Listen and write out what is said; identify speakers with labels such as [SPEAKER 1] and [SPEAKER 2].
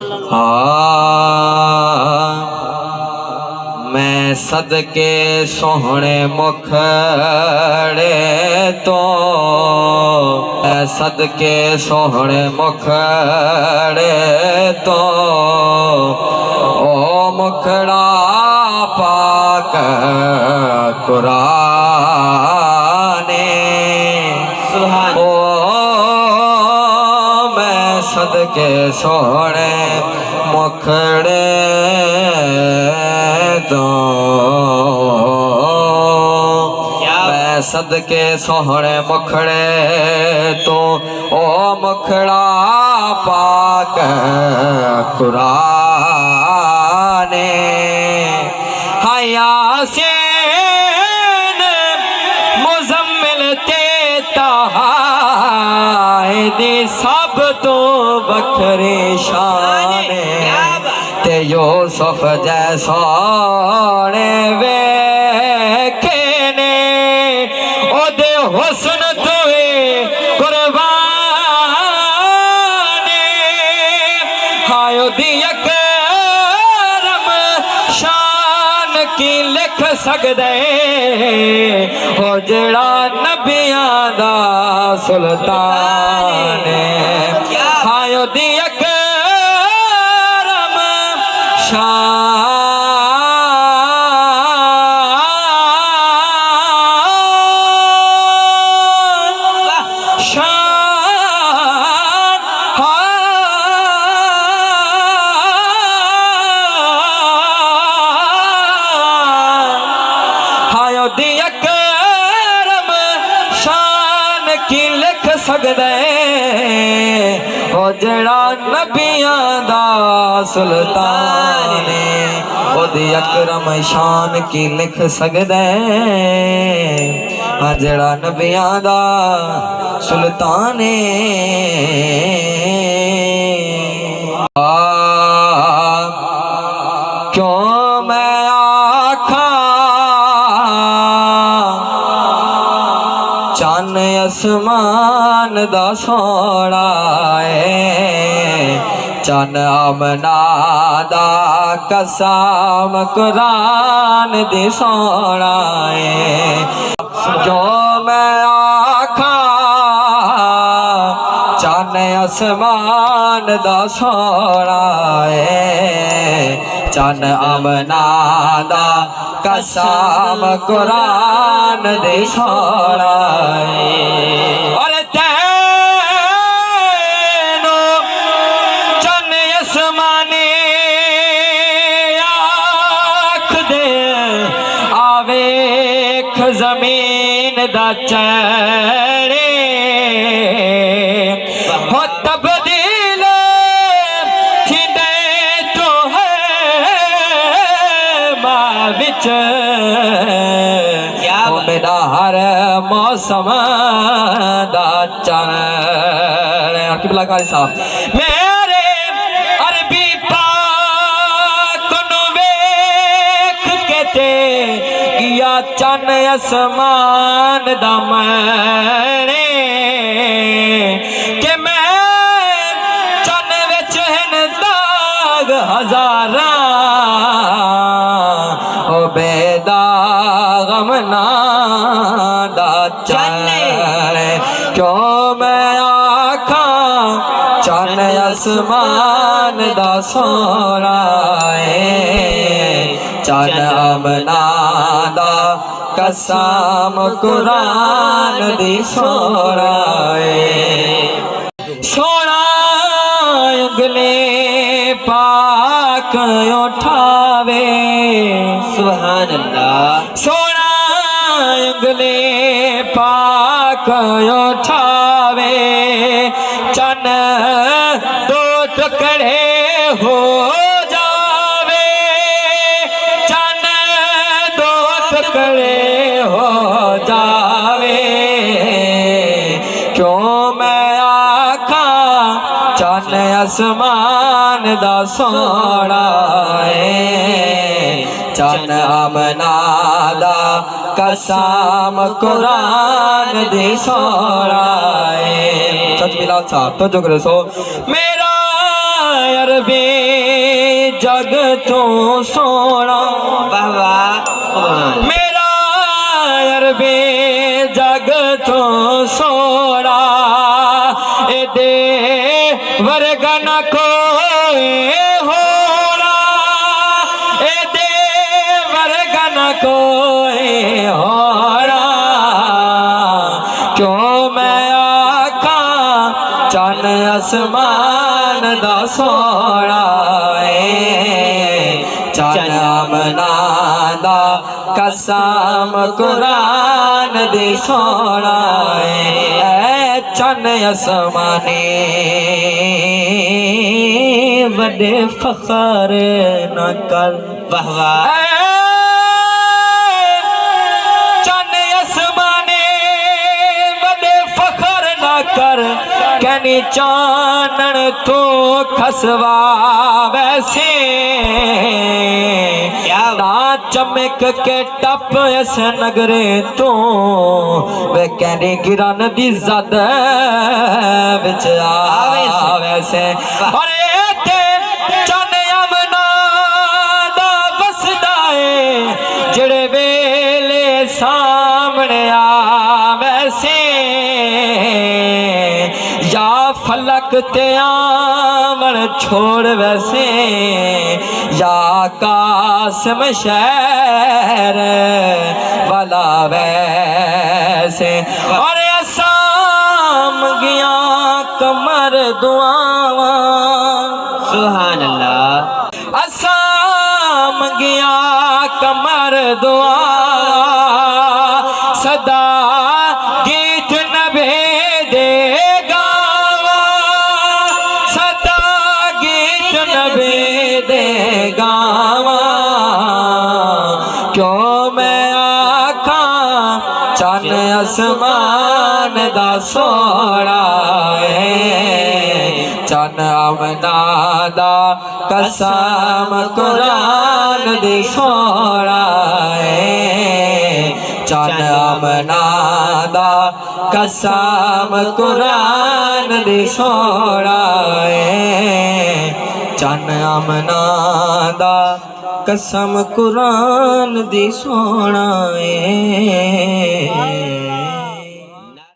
[SPEAKER 1] मैं सदके सोहने मुखड़े तो, मैं सदके सोहने मुखड़े तो, ओ मुखड़ा पाक कुराने ओ मैं सदके सोहने मुखड़े तो, मैं सदके सोहने मुखड़े तो, ओ मुखड़ा पाक कुराने यासीन मुज़म्मिल ते ताहा दी सब तो बखरे शान ते यूसुफ जैसोने वेखे ने ओदे हुस्न तुए कुर्बाने हाय ओदी अकरम शान की लिख सकदे हो जड़ा नबियां दा सुल्तान हाय ओदी अकरम शान की लिख सकदे हो जड़ा नबियां दा सुल्तान ओदी अकरम शान की लिख सकदे जड़ा नबियां दा सुल्तान क्यों मैं चन आसमान दा सोहना चन आमना दा कसम कुरान दी सोहना जो मैं आखा चन आसमान दा सोहना चन आमना दा कसम कुरान दे सोहना और तैनो चन आसमाने आख दे आवेख जमीन दा चढ़े हो तब्दील थिंदे तो है बिच मेरा हर मौसम दा चन साहब मेरे अरबी पाक नु वेख के ते या चन आसमान दा मने के मैं चन विच हन दाग हजारां ओ बेदाग मना दा चन क्यों मैं आखा चन आसमान दा सोहना चन आमना दा कसम कुरान दी सोहना सोना उंगले पाक उठावे सुभान अल्लाह सोना उंगले पाक उठावे चन दो टुकड़े हो जावे चन दो टुकड़े हो जावे क्यों मैं आखा चन आसमान दा सोहना चन आमना दा कसम कुरान दी सोहना सच मिला साहब तो जो करे सो मेरा अरबी जग तो सोना
[SPEAKER 2] बाबा
[SPEAKER 1] मेरा अरबे जग तो सोना ए दे वर्गा न कोई होना ए दे वर्गा न कोई होना क्यों मैं आखा चन आसमान दा सोना चन आमना दा कसम कुरान दी सोना चन आसमानी बड़े फखर न कर
[SPEAKER 2] वाह वाह
[SPEAKER 1] चन आसमानी बड़े फखर न कर कहनी चानन तो खसवा वैसे ना चमक के टप इस नगरे तो वे कहनी गिरन दी जद विच आवे से और ते चन अमना दा बसदा है जेड़े वेले सामने आवे से या फलक ते आमन छोड़ वैसे या कासम शहर वाला वैसे और असाम गया कमर दुआवा
[SPEAKER 2] सुभान अल्लाह
[SPEAKER 1] असाम गया कमर दुआ सदा गीत नभे दे गावा सदा गीत नभे दे गावा क्यों मैं आखा चन आसमान दा सोना चन अमना दा कसम कुरान दी सोना चन अमना दा कसम कुरान दी सोना चन अमना दा कसम कुरान दी सोना